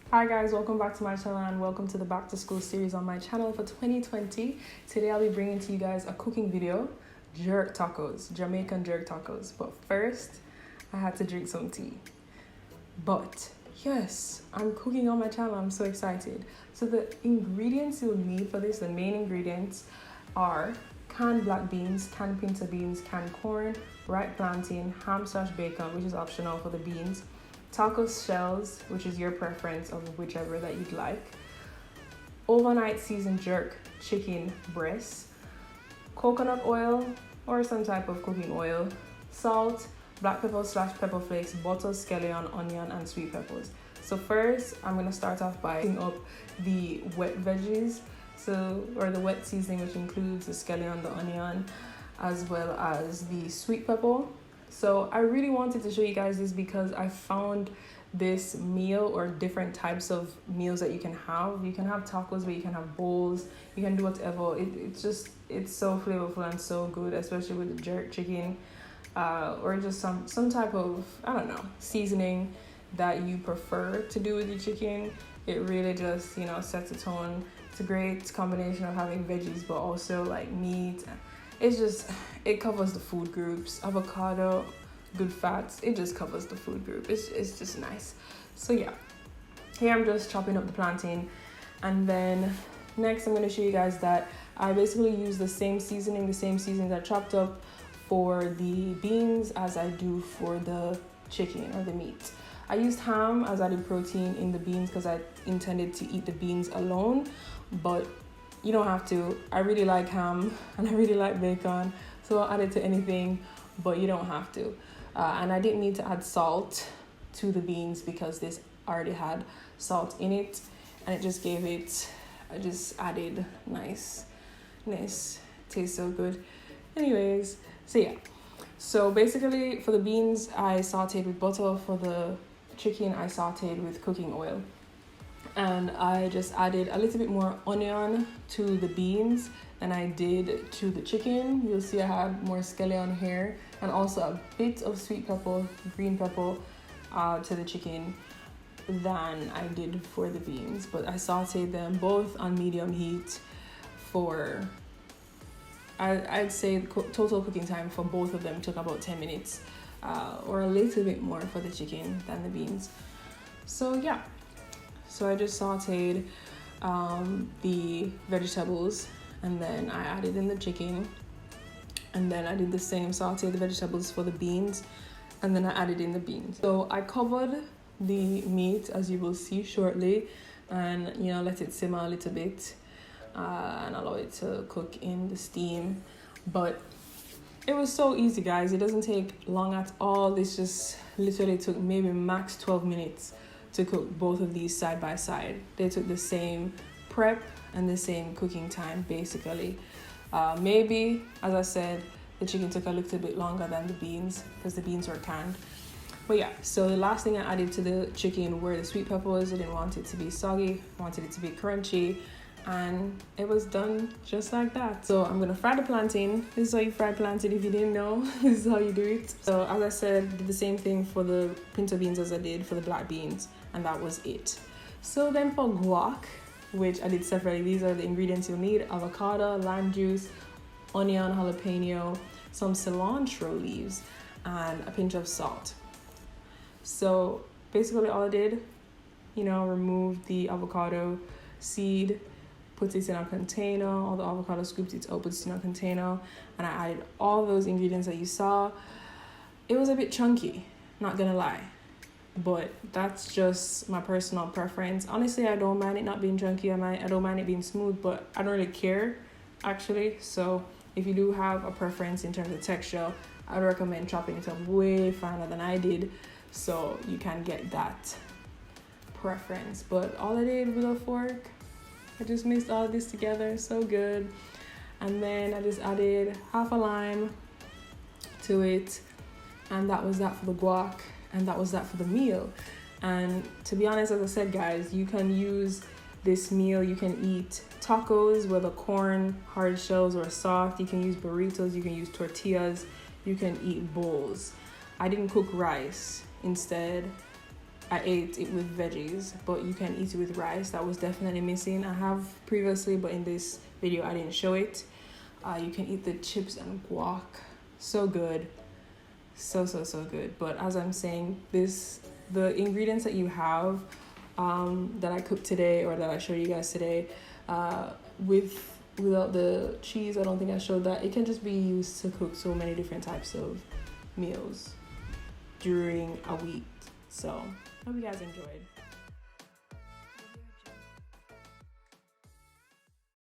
Hi guys, welcome back to my channel and welcome to the back to school series on my channel for 2020. Today I'll be bringing to you guys a cooking video, jerk tacos, Jamaican jerk tacos. But first, I had to drink some tea. But yes, I'm cooking on my channel, I'm so excited. So the ingredients you'll need for this, the main ingredients are canned black beans, canned pinto beans, canned corn, ripe plantain, ham/bacon, which is optional for the beans, taco shells, which is your preference of whichever that you'd like, overnight seasoned jerk chicken breasts, coconut oil or some type of cooking oil, salt, black pepper/pepper flakes, butter, scallion, onion, and sweet peppers. So first, I'm gonna start off by putting up the wet veggies, or the wet seasoning, which includes the scallion, the onion, as well as the sweet pepper. So I really wanted to show you guys this because I found this meal or different types of meals that you can have. You can have tacos, but you can have bowls, you can do whatever. It's so flavorful and so good, especially with the jerk chicken, or just some type of, I don't know, seasoning that you prefer to do with your chicken. It really just, sets a tone. It's a great combination of having veggies but also like meat. It covers the food groups. Avocado, good fats, it just covers the food group. It's just nice. So yeah, here I'm just chopping up the plantain, and then next I'm going to show you guys that I basically use the same seasonings I chopped up for the beans as I do for the chicken or the meat. I used ham as added protein in the beans because I intended to eat the beans alone, but you don't have to. I really like ham and I really like bacon, so I'll add it to anything, but you don't have to. And I didn't need to add salt to the beans because this already had salt in it, and it just gave it, I just added niceness. Tastes so good. Anyways, so yeah. So basically for the beans, I sauteed with butter. For the chicken, I sauteed with cooking oil. And I just added a little bit more onion to the beans than I did to the chicken. You'll see I had more scallion here, and also a bit of sweet pepper, green pepper to the chicken than I did for the beans. But I sauteed them both on medium heat for, I'd say the total cooking time for both of them took about 10 minutes, or a little bit more for the chicken than the beans. So yeah. So I just sauteed the vegetables, and then I added in the chicken, and then I did the same, sauteed the vegetables for the beans, and then I added in the beans. So I covered the meat, as you will see shortly, and let it simmer a little bit and allow it to cook in the steam. But it was so easy, guys. It doesn't take long at all. This just literally took maybe max 12 minutes to cook both of these side by side. They took the same prep and the same cooking time, basically. Maybe, as I said, the chicken took a little bit longer than the beans because the beans were canned. But yeah, so the last thing I added to the chicken were the sweet peppers. I didn't want it to be soggy, I wanted it to be crunchy, and it was done just like that. So I'm gonna fry the plantain. This is how you fry plantain if you didn't know. This is how you do it. So as I said, did the same thing for the pinto beans as I did for the black beans, and that was it. So then for guac, which I did separately, these are the ingredients you'll need: avocado, lime juice, onion, jalapeno, some cilantro leaves, and a pinch of salt. So basically all I did, remove the avocado seed, put it in a container, all the avocado, scooped it up, put it in a container, and I added all those ingredients that you saw. It was a bit chunky, not gonna lie, but that's just my personal preference. Honestly, I don't mind it not being chunky. I don't mind it being smooth, but I don't really care, actually. So if you do have a preference in terms of texture, I'd recommend chopping it up way finer than I did, so you can get that preference. But all I did with a fork, I just mixed all this together, so good. And then I just added half a lime to it, and that was that for the guac, and that was that for the meal. And to be honest, as I said, guys, you can use this meal, you can eat tacos, whether corn, hard shells, or soft. You can use burritos, you can use tortillas, you can eat bowls. I didn't cook rice. Instead, I ate it with veggies, but you can eat it with rice. That was definitely missing. I have previously, but in this video I didn't show it. You can eat the chips and guac. So good. So good. But as I'm saying, the ingredients that you have that I cooked today, or that I showed you guys today, without the cheese, I don't think I showed that. It can just be used to cook so many different types of meals during a week. So hope you guys enjoyed.